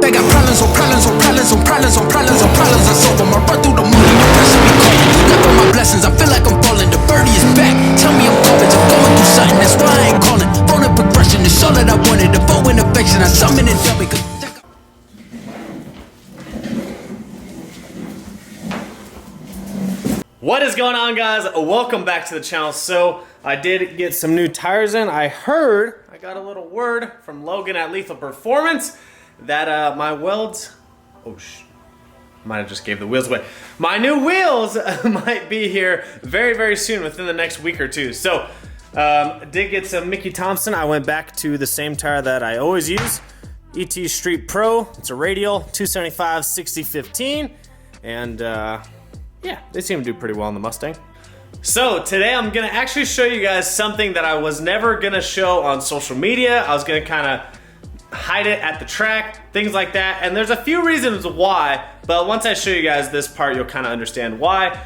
They got problems on problems on problems on problems on problems on problems. I solve them. I run through the money, the pressure be calling. Left on my blessings, I feel like I'm falling. The birdie is back. Tell me I'm garbage. I'm going through something. That's why I ain't calling. Phone and progression is all that I wanted. The phone and affection. I summon and dumb it. What is going on, guys? Welcome back to the channel. So I did get some new tires in. I got a little word from Logan at Lethal Performance that my welds, might have just gave the wheels away. My new wheels might be here very, very soon, within the next week or two. So did get some Mickey Thompson. I went back to the same tire that I always use, ET Street Pro. It's a radial 275 60/15, and yeah, they seem to do pretty well on the Mustang. So today I'm gonna actually show you guys something that I was never gonna show on social media. I was gonna kind of hide it at the track, things like that. And there's a few reasons why, but once I show you guys this part, you'll kind of understand why.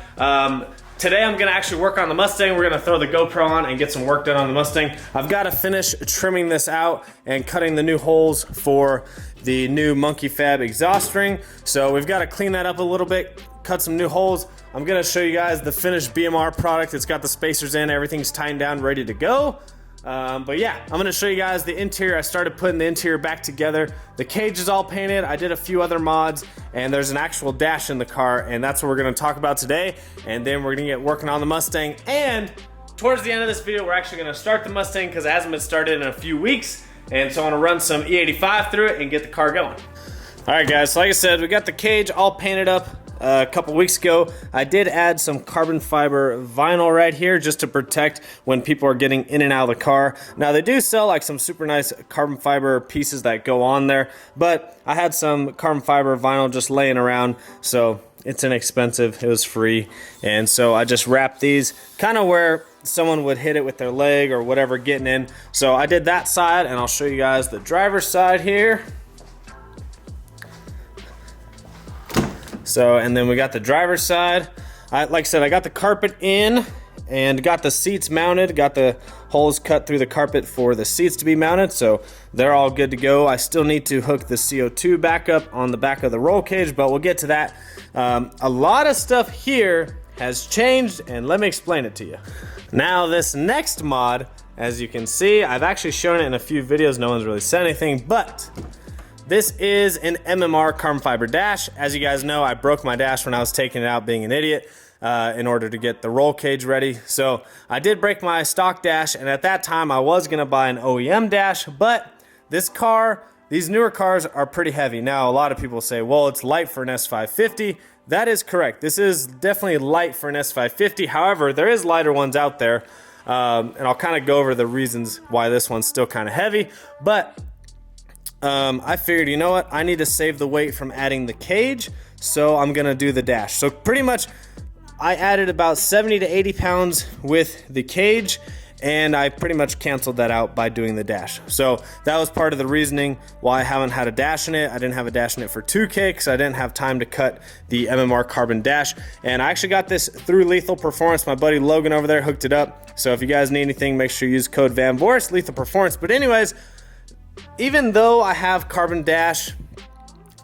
Today I'm gonna actually work on the Mustang. We're gonna throw the GoPro on and get some work done on the Mustang. I've gotta finish trimming this out and cutting the new holes for the new Monkey Fab exhaust ring. So we've gotta clean that up a little bit, cut some new holes. I'm gonna show you guys the finished BMR product. It's got the spacers in, everything's tightened down, ready to go. But yeah, I'm gonna show you guys the interior. I started putting the interior back together. The cage is all painted. I did a few other mods, and there's an actual dash in the car, and that's what we're gonna talk about today. And then we're gonna get working on the Mustang. And towards the end of this video, we're actually gonna start the Mustang because it hasn't been started in a few weeks. And so I wanna run some E85 through it and get the car going. All right, guys, so like I said, we got the cage all painted up. A couple weeks ago, I did add some carbon fiber vinyl right here just to protect when people are getting in and out of the car. Now they do sell like some super nice carbon fiber pieces that go on there, but I had some carbon fiber vinyl just laying around, so it's inexpensive, it was free, and so I just wrapped these kind of where someone would hit it with their leg or whatever getting in. So I did that side, and I'll show you guys the driver's side here. So, and then we got the driver's side. Like I said, I got the carpet in and got the seats mounted, got the holes cut through the carpet for the seats to be mounted, so they're all good to go. I still need to hook the CO2 back up on the back of the roll cage, but we'll get to that. A lot of stuff here has changed, and let me explain it to you. Now, this next mod, as you can see, I've actually shown it in a few videos. No one's really said anything, but this is an MMR carbon fiber dash. As you guys know, I broke my dash when I was taking it out being an idiot in order to get the roll cage ready. So I did break my stock dash, and at that time I was gonna buy an OEM dash, but this car, these newer cars are pretty heavy. Now, a lot of people say, well, it's light for an S550. That is correct. This is definitely light for an S550. However, there is lighter ones out there, and I'll kind of go over the reasons why this one's still kind of heavy, but I figured, you know what, I need to save the weight from adding the cage, so I'm gonna do the dash. So pretty much I added about 70 to 80 pounds with the cage, and I pretty much canceled that out by doing the dash. So that was part of the reasoning why I haven't had a dash in it. I didn't have a dash in it for 2K because I didn't have time to cut the MMR carbon dash. And I actually got this through Lethal Performance. My buddy Logan over there hooked it up. So if you guys need anything, make sure you use code VANVORIS, Lethal Performance. But anyways, even though I have carbon dash,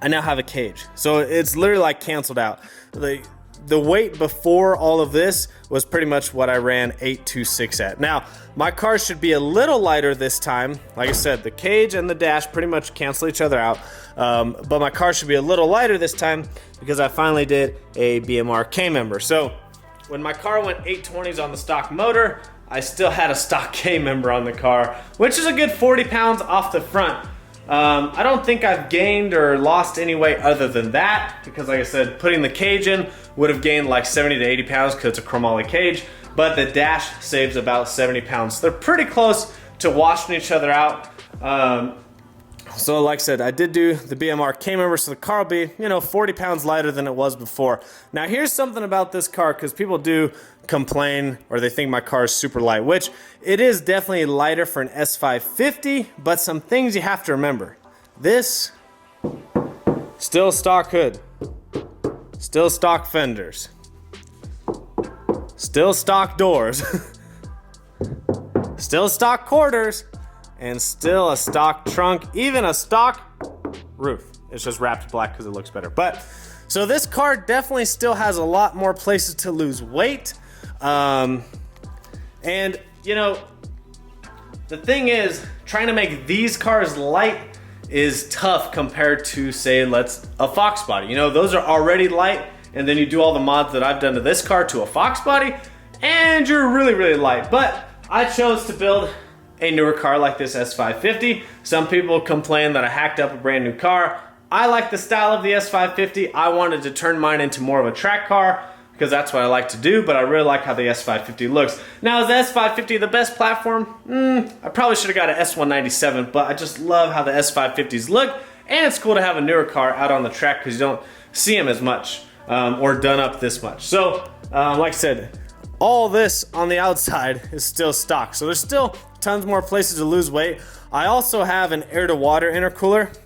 I now have a cage. So it's literally like canceled out. The weight before all of this was pretty much what I ran 826 at. Now, my car should be a little lighter this time. Like I said, the cage and the dash pretty much cancel each other out. But my car should be a little lighter this time because I finally did a BMR K-member. So when my car went 820s on the stock motor, I still had a stock K-member on the car, which is a good 40 pounds off the front. I don't think I've gained or lost any weight other than that, because like I said, putting the cage in would have gained like 70 to 80 pounds because it's a chromoly cage, but the dash saves about 70 pounds. They're pretty close to washing each other out. So like I said, I did do the BMR K-member, so the car will be, 40 pounds lighter than it was before. Now here's something about this car, because people do complain or they think my car is super light, which it is definitely lighter for an S550, but some things you have to remember. This, still stock hood, still stock fenders, still stock doors, still stock quarters, and still a stock trunk, even a stock roof. It's just wrapped black because it looks better. But so this car definitely still has a lot more places to lose weight. And you know, the thing is, trying to make these cars light is tough compared to, say, a Fox body. You know, those are already light, and then you do all the mods that I've done to this car to a Fox body, and you're really, really light. But I chose to build a newer car like this S550. Some people complain that I hacked up a brand new car. I like the style of the S550. I wanted to turn mine into more of a track car because that's what I like to do, but I really like how the S550 looks. Now, is the S550 the best platform? I probably should have got an S197, but I just love how the S550s look, and it's cool to have a newer car out on the track because you don't see them as much or done up this much. So, like I said, all this on the outside is still stock, so there's still tons more places to lose weight. I also have an air-to-water intercooler,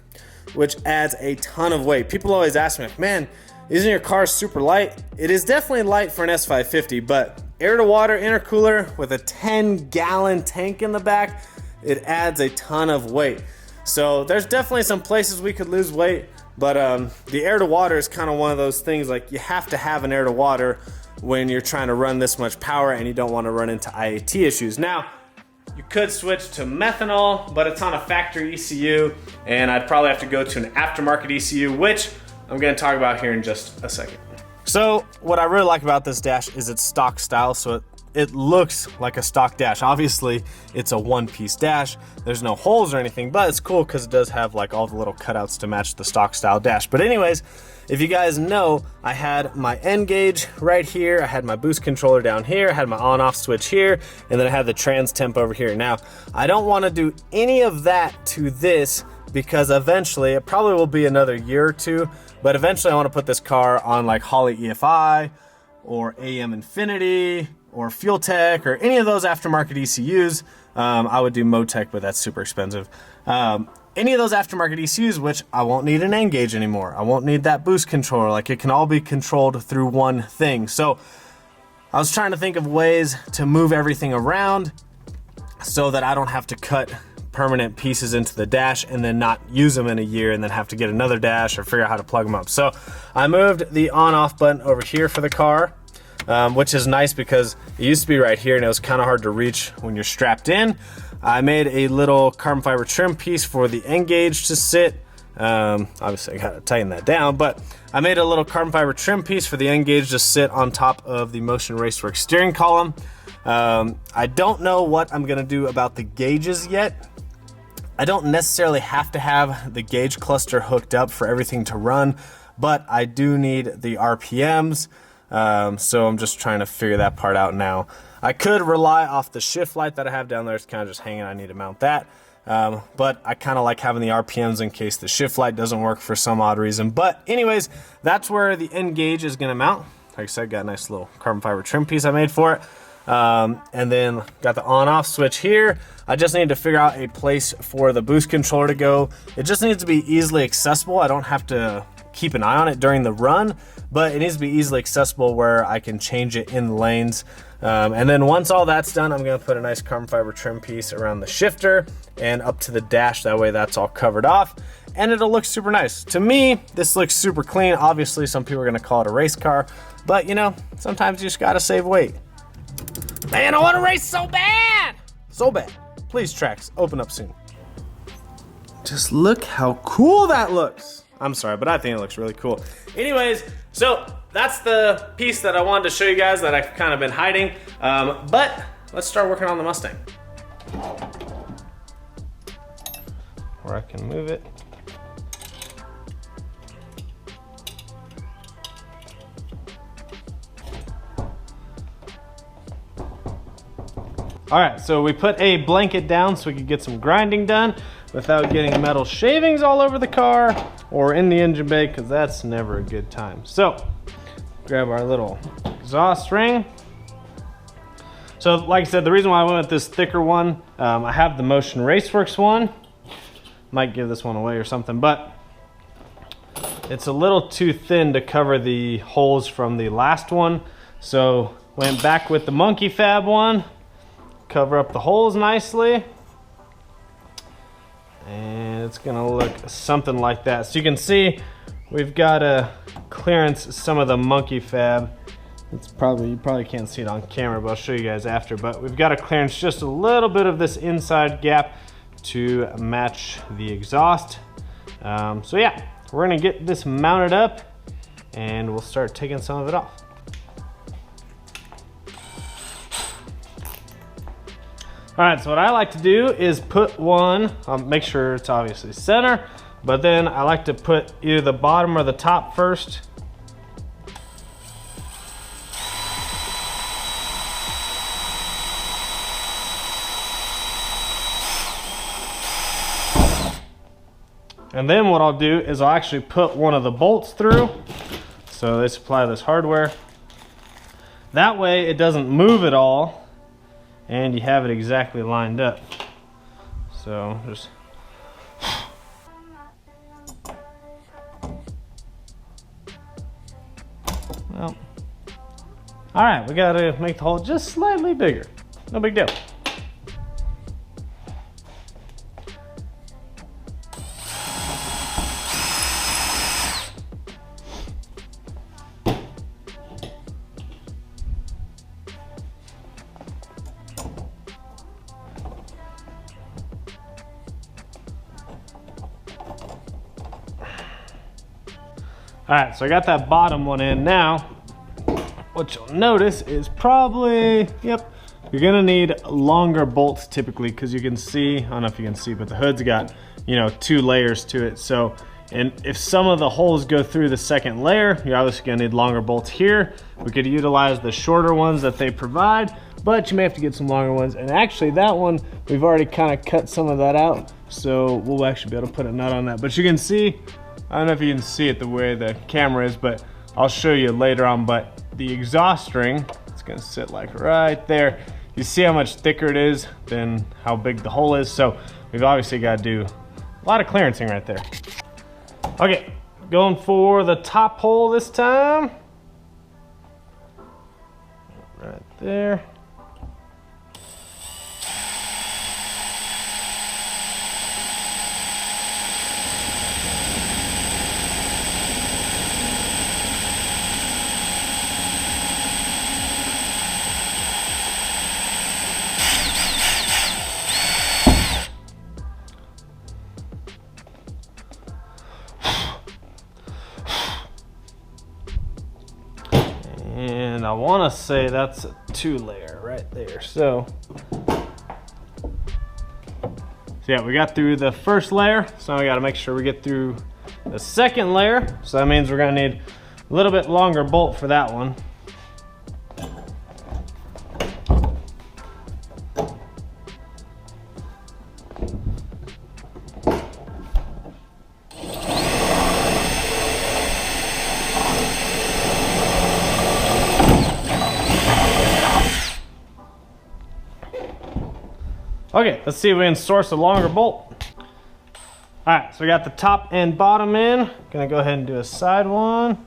which adds a ton of weight. People always ask me, man, isn't your car super light? It is definitely light for an S550, but air-to-water intercooler with a 10-gallon tank in the back, it adds a ton of weight. So there's definitely some places we could lose weight, but the air-to-water is kind of one of those things, like you have to have an air-to-water when you're trying to run this much power and you don't want to run into IAT issues. Now, you could switch to methanol, but it's on a factory ECU, and I'd probably have to go to an aftermarket ECU, which I'm gonna talk about here in just a second. So what I really like about this dash is its stock style, so it looks like a stock dash. Obviously, it's a one-piece dash. There's no holes or anything, but it's cool because it does have like all the little cutouts to match the stock style dash. But anyways, if you guys know, I had my N gauge right here, I had my boost controller down here, I had my on-off switch here, and then I had the trans temp over here. Now, I don't want to do any of that to this because eventually, it probably will be another year or two, but eventually I want to put this car on like Holley EFI or AM Infinity or Fuel Tech or any of those aftermarket ECUs. I would do Motec, but that's super expensive. Any of those aftermarket ECUs, which I won't need an N gauge anymore. I won't need that boost controller. Like, it can all be controlled through one thing. So I was trying to think of ways to move everything around so that I don't have to cut permanent pieces into the dash and then not use them in a year and then have to get another dash or figure out how to plug them up. So I moved the on-off button over here for the car, which is nice because it used to be right here and it was kind of hard to reach when you're strapped in. I made a little carbon fiber trim piece for the N gauge to sit. Obviously I gotta tighten that down, but I made a little carbon fiber trim piece for the N gauge to sit on top of the Motion Raceworks steering column. I don't know what I'm gonna do about the gauges yet. I don't necessarily have to have the gauge cluster hooked up for everything to run, but I do need the RPMs, so I'm just trying to figure that part out now. I could rely off the shift light that I have down there. It's kind of just hanging. I need to mount that, but I kind of like having the RPMs in case the shift light doesn't work for some odd reason. But anyways, that's where the N gauge is going to mount. Like I said, got a nice little carbon fiber trim piece I made for it. And then got the on-off switch here. I just need to figure out a place for the boost controller to go. It just needs to be easily accessible. I don't have to keep an eye on it during the run, but it needs to be easily accessible where I can change it in the lanes. And then once all that's done, I'm gonna put a nice carbon fiber trim piece around the shifter and up to the dash. That way that's all covered off and it'll look super nice. To me, this looks super clean. Obviously, some people are gonna call it a race car, but you know, sometimes you just gotta save weight. Man, I want to race so bad! So bad. Please, tracks, open up soon. Just look how cool that looks. I'm sorry, but I think it looks really cool. Anyways, so that's the piece that I wanted to show you guys that I've kind of been hiding. But let's start working on the Mustang. Or I can move it. All right, so we put a blanket down so we could get some grinding done without getting metal shavings all over the car or in the engine bay, because that's never a good time. So, grab our little exhaust ring. So, like I said, the reason why I went with this thicker one, I have the Motion Raceworks one. Might give this one away or something, but it's a little too thin to cover the holes from the last one. So, went back with the Monkey Fab one. Cover up the holes nicely. And it's gonna look something like that. So you can see we've got to clearance some of the monkey fab. It's probably, you probably can't see it on camera, but I'll show you guys after. But we've got to clearance just a little bit of this inside gap to match the exhaust. So yeah, we're gonna get this mounted up and we'll start taking some of it off. All right, so what I like to do is put one, make sure it's obviously center, but then I like to put either the bottom or the top first. And then what I'll do is I'll actually put one of the bolts through. So they supply this hardware. That way it doesn't move at all and you have it exactly lined up. So just... Well, all right, we gotta make the hole just slightly bigger. No big deal. All right, so I got that bottom one in now. What you'll notice is probably, yep, you're gonna need longer bolts typically, because you can see, I don't know if you can see, but the hood's got, you know, 2 layers to it. So, and if some of the holes go through the second layer, you're obviously gonna need longer bolts here. We could utilize the shorter ones that they provide, but you may have to get some longer ones. And actually that one, we've already kind of cut some of that out. So we'll actually be able to put a nut on that. But you can see, I don't know if you can see it the way the camera is, but I'll show you later on. But the exhaust string, it's gonna sit like right there. You see how much thicker it is than how big the hole is. So we've obviously got to do a lot of clearancing right there. Okay, going for the top hole this time. Right there. And I want to say that's a 2-layer right there. So yeah, we got through the first layer. So now we got to make sure we get through the second layer. So that means we're going to need a little bit longer bolt for that one. Okay, let's see if we can source a longer bolt. All right, so we got the top and bottom in. Gonna go ahead and do a side one.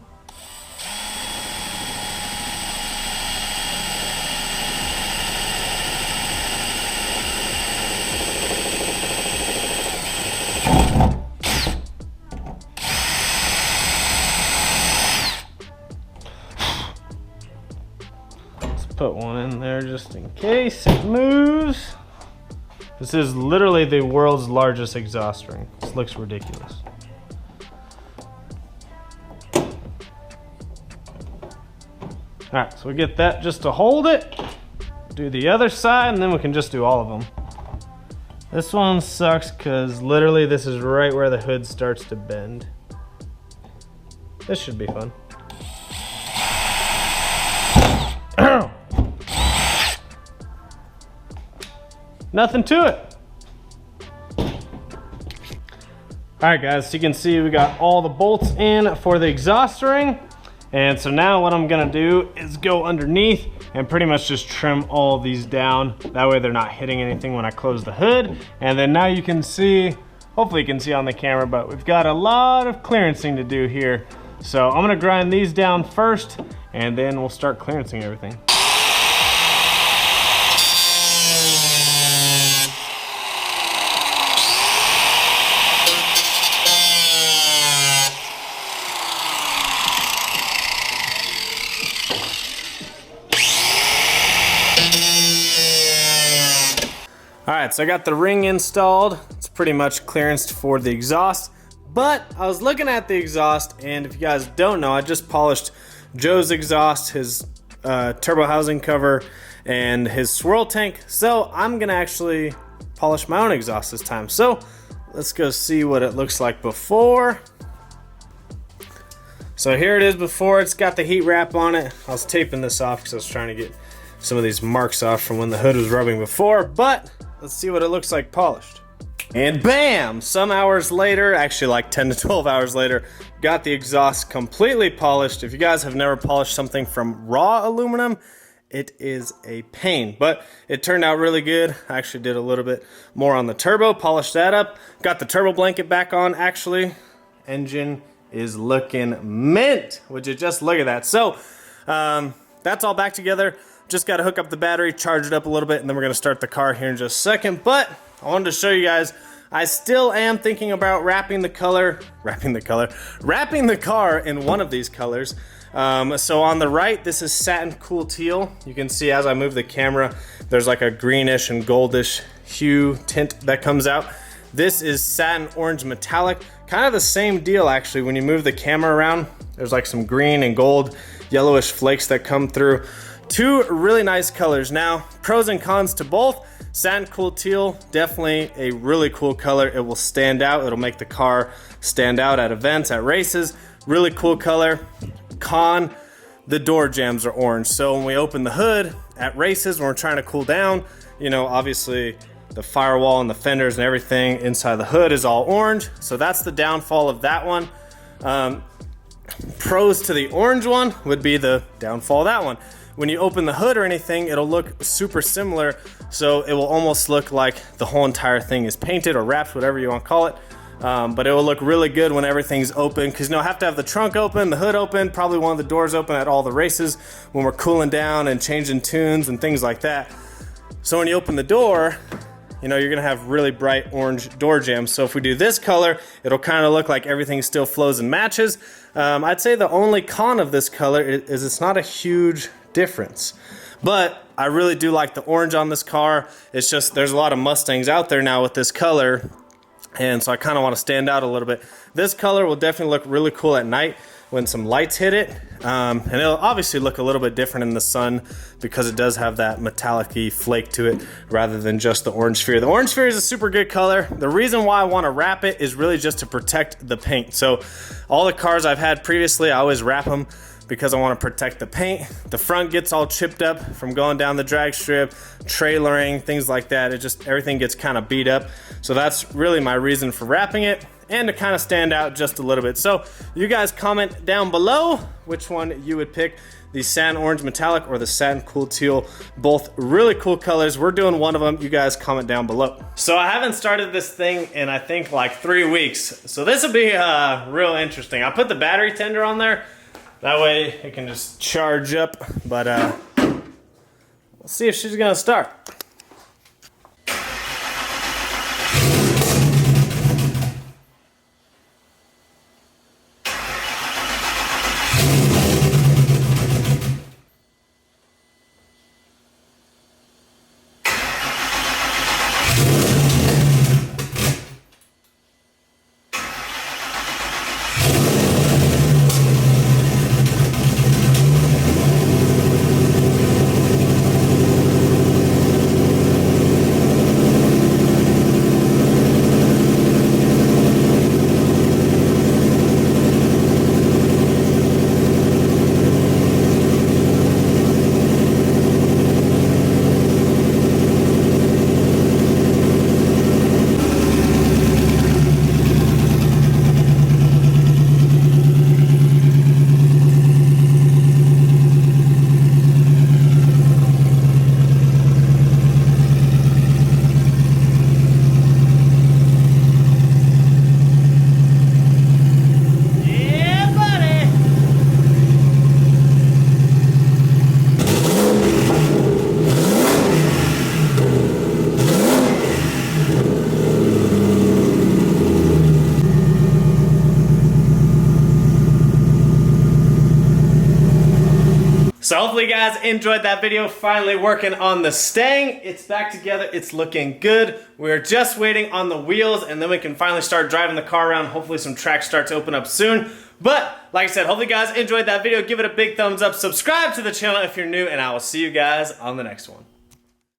Let's put one in there just in case it moves. This is literally the world's largest exhaust string. This looks ridiculous. All right, so we get that just to hold it. Do the other side, and then we can just do all of them. This one sucks because literally this is right where the hood starts to bend. This should be fun. Nothing to it. All right guys, so you can see we got all the bolts in for the exhaust ring. And so now what I'm gonna do is go underneath and pretty much just trim all these down. That way they're not hitting anything when I close the hood. And then now you can see, hopefully you can see on the camera, but we've got a lot of clearancing to do here. So I'm gonna grind these down first and then we'll start clearancing everything. All right, so I got the ring installed. It's pretty much clearanced for the exhaust, but I was looking at the exhaust, and if you guys don't know, I just polished Joe's exhaust, his turbo housing cover, and his swirl tank. So I'm gonna actually polish my own exhaust this time. So let's go see what it looks like before. So here it is before. It's got the heat wrap on it. I was taping this off because I was trying to get some of these marks off from when the hood was rubbing before, but let's see what it looks like polished. And bam! Some hours later, actually like 10 to 12 hours later, got the exhaust completely polished. If you guys have never polished something from raw aluminum, it is a pain, but it turned out really good. I actually did a little bit more on the turbo, polished that up, got the turbo blanket back on. Actually, engine is looking mint. Would you just look at that? So that's all back together. Just got to hook up the battery, charge it up a little bit, and then we're going to start the car here in just a second. But I wanted to show you guys, I still am thinking about wrapping the car in one of these colors. So on the right, this is satin cool teal. You can see as I move the camera, there's like a greenish and goldish hue tint that comes out. This is satin orange metallic, kind of the same deal actually. When you move the camera around, there's like some green and gold, yellowish flakes that come through. Two really nice colors. Now, pros and cons to both. Satin cool teal, definitely a really cool color. It will stand out. It'll make the car stand out at events, at races. Really cool color. Con, the door jambs are orange. So when we open the hood at races, when we're trying to cool down, you know, obviously the firewall and the fenders and everything inside the hood is all orange. So that's the downfall of that one. Pros to the orange one would be the downfall of that one. When you open the hood or anything, it'll look super similar. So it will almost look like the whole entire thing is painted or wrapped, whatever you want to call it. But it will look really good when everything's open, because you know, have to have the trunk open, the hood open, probably one of the doors open at all the races when we're cooling down and changing tunes and things like that. So when you open the door, you know, you're gonna have really bright orange door jambs. So if we do this color, it'll kind of look like everything still flows and matches. I'd say the only con of this color is it's not a huge difference. But I really do like the orange on this car. It's just, there's a lot of Mustangs out there now with this color, and so I kind of want to stand out a little bit. This color will definitely look really cool at night when some lights hit it, and it'll obviously look a little bit different in the sun because it does have that metallic-y flake to it rather than just the orange sphere. The orange sphere is a super good color. The reason why I want to wrap it is really just to protect the paint. So all the cars I've had previously, I always wrap them because I want to protect the paint. The front gets all chipped up from going down the drag strip, trailering, things like that. It just, everything gets kind of beat up. So that's really my reason for wrapping it, and to kind of stand out just a little bit. So you guys comment down below which one you would pick, the satin orange metallic or the satin cool teal. Both really cool colors. We're doing one of them. You guys comment down below. So I haven't started this thing in I think like 3 weeks. So this will be real interesting. I put the battery tender on there. That way it can just charge up, but we'll see if she's gonna start. So hopefully you guys enjoyed that video. Finally working on the Stang. It's back together. It's looking good. We're just waiting on the wheels and then we can finally start driving the car around. Hopefully some tracks start to open up soon. But like I said, hopefully you guys enjoyed that video. Give it a big thumbs up. Subscribe to the channel if you're new and I will see you guys on the next one.